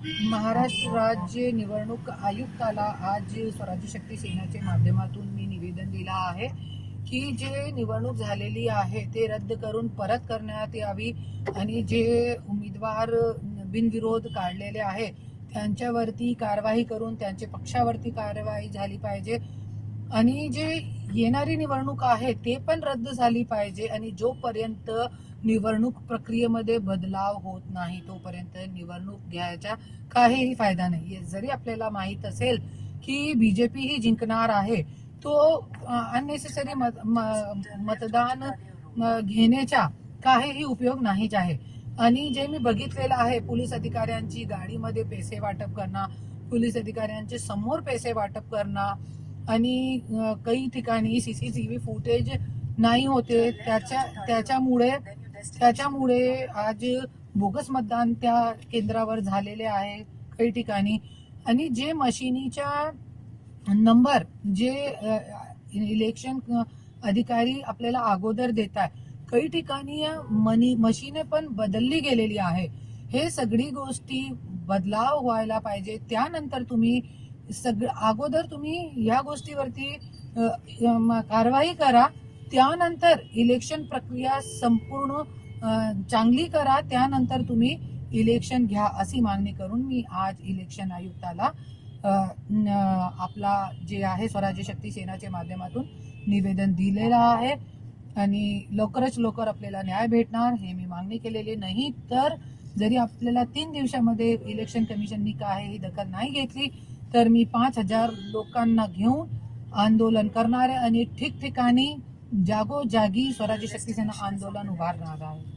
महाराष्ट्र राज्य निवडणूक आयुक्ताला आज स्वराज्य शक्ती सेनेच्या माध्यमातून मी निवेदन दिलं आहे की जे निवडणूक झालेली आहे ते रद्द करून परत करण्यात यावी आणि जे उमेदवार बिनविरोध काढलेले आहे त्यांच्यावरती कारवाई करून त्यांच्या पक्षावरती कारवाई झाली पाहिजे आणि जे येणारी निवडणूक आहे ते पण रद्द झाली पाहिजे आणि जोपर्यंत निवडणूक प्रक्रियेमध्ये बदलाव होत नाही तोपर्यंत निवडणूक घ्यायचा काहीही फायदा नाही। जरी आपल्याला माहित असेल की बीजेपी ही जिंकणार आहे तो अननेसेसरी मतदान घेण्याचा काहीही उपयोग नाही आहे। आणि जे मी बघितलेलं आहे पोलीस अधिकाऱ्यांची गाडीमध्ये पैसे वाटप करणं, पोलीस अधिकाऱ्यांचे समोर पैसे वाटप करणं आणि काही ठिकाणी सीसीटीव्ही फुटेज नाही होते त्याच्यामुळे आज बोगस मतदान त्या केंद्रावर झालेले आहे काही ठिकाणी। आणि जे मशिनीच्या नंबर जे इलेक्शन अधिकारी आपल्याला अगोदर देतात काही ठिकाणी मशीने पण बदलली गेलेली आहे। हे सगळी गोष्टी बदलाव व्हायला पाहिजे। त्यानंतर तुम्ही अगोदर तुम्ही या गोष्टीवरती कारवाई करा, त्यानंतर इलेक्शन प्रक्रिया संपूर्ण चांगली करा, त्यानंतर तुम्ही इलेक्शन घ्या अशी मागणी करून मी आज इलेक्शन आयुक्ताला आपला जे आहे स्वराज्य शक्ती सेनाच्या माध्यमातून निवेदन दिलेलं आहे आणि लवकरच लवकर आपल्याला न्याय भेटणार हे मी मागणी केलेली नाही। तर जरी आपल्याला 3 दिवसामध्ये इलेक्शन कमिशननी काही दखल नाही घेतली तर मी 5000 लोकांना घेऊन आंदोलन करणार आहे आणि ठिकठिकाणी जागोजागी स्वराज्य शक्ती सेना आंदोलन उभारणार आहे।